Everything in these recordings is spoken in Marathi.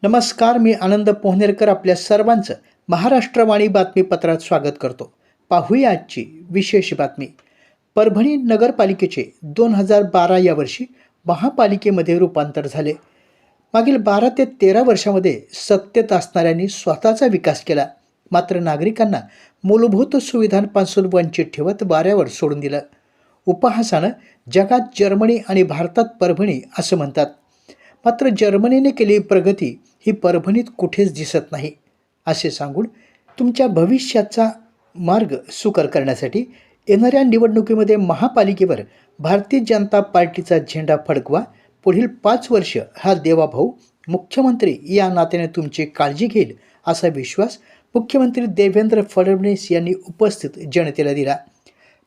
नमस्कार, मी आनंद पोहनेरकर आपल्या सर्वांचं महाराष्ट्रवाणी बातमीपत्रात स्वागत करतो. पाहूया आजची विशेष बातमी. परभणी नगरपालिकेचे 2012 या वर्षी महापालिकेमध्ये रूपांतर झाले. मागील 12 ते 13 वर्षामध्ये सत्तेत असणाऱ्यांनी स्वतःचा विकास केला, मात्र नागरिकांना मूलभूत सुविधांपासून वंचित ठेवत वाऱ्यावर सोडून दिलं. उपहासानं जगात जर्मनी आणि भारतात परभणी असं म्हणतात, मात्र जर्मनीने केलेली प्रगती ही परभणीत कुठेच दिसत नाही. असे सांगून तुमच्या भविष्याचा मार्ग सुकर करण्यासाठी येणाऱ्या निवडणुकीमध्ये महापालिकेवर भारतीय जनता पार्टीचा झेंडा फडकवा. पुढील 5 वर्ष हा देवाभाऊ मुख्यमंत्री या नात्याने तुमची काळजी घेईल, असा विश्वास मुख्यमंत्री देवेंद्र फडणवीस यांनी उपस्थित जनतेला दिला.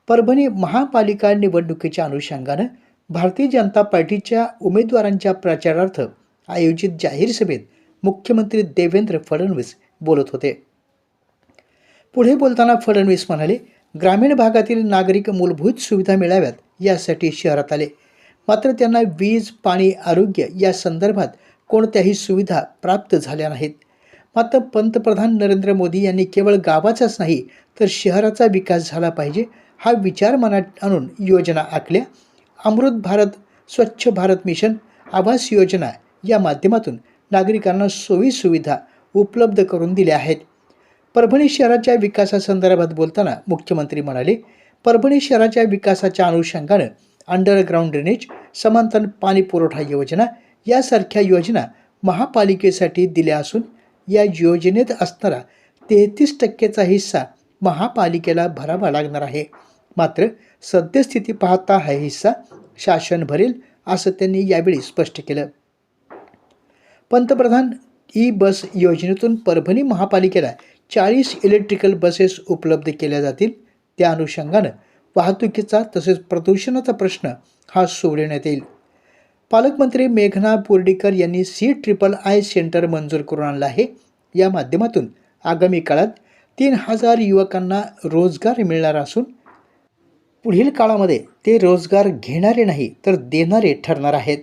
परभणी महापालिका निवडणुकीच्या अनुषंगानं भारतीय जनता पार्टीच्या उमेदवारांच्या प्रचारार्थ आयोजित जाहीर सभेत मुख्यमंत्री देवेंद्र फडणवीस बोलत होते. पुढे बोलताना फडणवीस म्हणाले, ग्रामीण भागातील नागरिक मूलभूत सुविधा मिळाव्यात यासाठी शहरात आले, मात्र त्यांना वीज, पाणी, आरोग्य या संदर्भात कोणत्याही सुविधा प्राप्त झाल्या नाहीत. मात्र पंतप्रधान नरेंद्र मोदी यांनी केवळ गावाचाच नाही तर शहराचा विकास झाला पाहिजे हा विचार मनात आणून योजना आखल्या. अमृत भारत, स्वच्छ भारत मिशन, आवास योजना या माध्यमातून नागरिकांना सोयीसुविधा उपलब्ध करून दिल्या आहेत. परभणी शहराच्या विकासासंदर्भात बोलताना मुख्यमंत्री म्हणाले, परभणी शहराच्या विकासाच्या अनुषंगानं अंडरग्राऊंड ड्रेनेज, समांतर पाणी पुरवठा योजना यासारख्या योजना महापालिकेसाठी दिल्या असून या योजनेत असणारा 33% हिस्सा महापालिकेला भरावा लागणार आहे. मात्र सद्यस्थिती पाहता हा हिस्सा शासन भरेल, असं त्यांनी यावेळी स्पष्ट केलं. पंतप्रधान ई-बस योजनेतून परभणी महापालिकेला 40 इलेक्ट्रिकल बसेस उपलब्ध केल्या जातील. त्या अनुषंगानं वाहतुकीचा तसेच प्रदूषणाचा प्रश्न हा सोडवण्यात येईल. पालकमंत्री मेघना बोर्डीकर यांनी CIII सेंटर मंजूर करून आणलं आहे. या माध्यमातून आगामी काळात 3000 युवकांना रोजगार मिळणार असून पुढील काळामध्ये ते रोजगार घेणारे नाही तर देणारे ठरणार आहेत.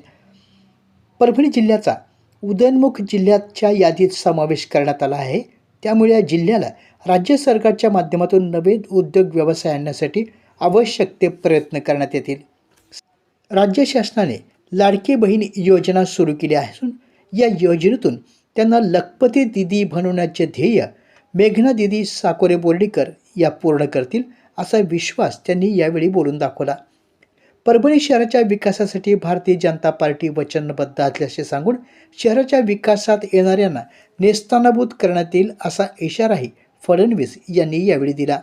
परभणी जिल्ह्याचा उदयोन्मुख जिल्ह्याच्या यादीत समावेश करण्यात आला आहे. त्यामुळे या जिल्ह्याला राज्य सरकारच्या माध्यमातून नवे उद्योग व्यवसाय आणण्यासाठी आवश्यक ते प्रयत्न करण्यात येतील. राज्य शासनाने लाडकी बहीण योजना सुरू केली असून या योजनेतून त्यांना लखपती दिदी बनवण्याचे ध्येय मेघना दिदी साकोरे बोर्डीकर या पूर्ण करतील, असा विश्वास त्यांनी यावेळी बोलून दाखवला. परभणी शहराच्या विकासासाठी भारतीय जनता पार्टी वचनबद्ध असल्याचे सांगून शहराच्या विकासात येणाऱ्यांना नेस्तानाबूत करण्यात येईल, असा इशाराही फडणवीस यांनी यावेळी दिला.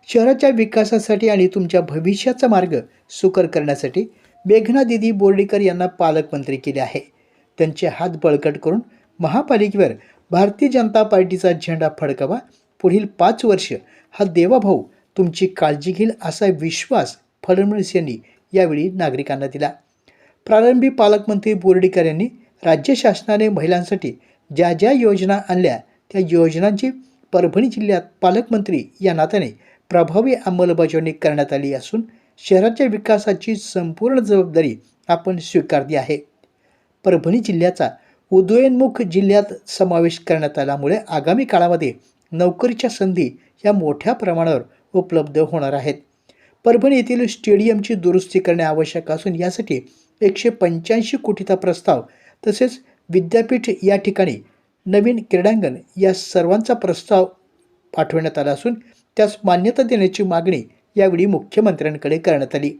शहराच्या विकासासाठी आणि तुमच्या भविष्याचा मार्ग सुकर करण्यासाठी मेघना दिदी बोर्डीकर यांना पालकमंत्री केले आहे. त्यांचे हात बळकट करून महापालिकेवर भारतीय जनता पार्टीचा झेंडा फडकावा. पुढील 5 वर्ष हा देवाभाऊ तुमची काळजी घेईल, असा विश्वास फडणवीस यांनी यावेळी नागरिकांना दिला. प्रारंभी पालकमंत्री बोर्डीकर यांनी राज्य शासनाने महिलांसाठी ज्या ज्या योजना आणल्या त्या योजनांची परभणी जिल्ह्यात पालकमंत्री या नात्याने प्रभावी अंमलबजावणी करण्यात आली असून शहराच्या विकासाची संपूर्ण जबाबदारी आपण स्वीकारली आहे. परभणी जिल्ह्याचा उदयोन्मुख जिल्ह्यात समावेश करण्यात आल्यामुळे आगामी काळामध्ये नोकरीच्या संधी या मोठ्या प्रमाणावर उपलब्ध होणार आहेत. परभणी येथील स्टेडियमची दुरुस्ती करणे आवश्यक असून यासाठी 185 कोटीचा प्रस्ताव तसेच विद्यापीठ या ठिकाणी नवीन क्रीडांगण या सर्वांचा प्रस्ताव पाठवण्यात आला असून त्यास मान्यता देण्याची मागणी यावेळी मुख्यमंत्र्यांकडे करण्यात आली.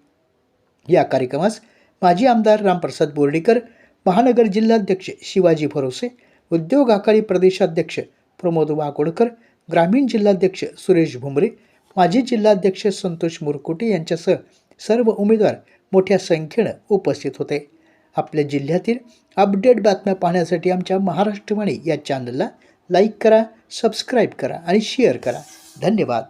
या कार्यक्रमास माजी आमदार रामप्रसाद बोर्डीकर, महानगर जिल्हाध्यक्ष शिवाजी भरोसे, उद्योग आघाडी प्रदेशाध्यक्ष प्रमोद वाघोडकर, ग्रामीण जिल्हाध्यक्ष सुरेश भुमरे, माजी जिल्हाध्यक्ष संतोष मुरकुटे यांच्यासह सर्व उमेदवार मोठ्या संख्येनं उपस्थित होते. आपल्या जिल्ह्यातील अपडेट बातम्या पाहण्यासाठी आमच्या महाराष्ट्रवाणी या चॅनलला लाईक करा, सबस्क्राईब करा आणि शेअर करा. धन्यवाद.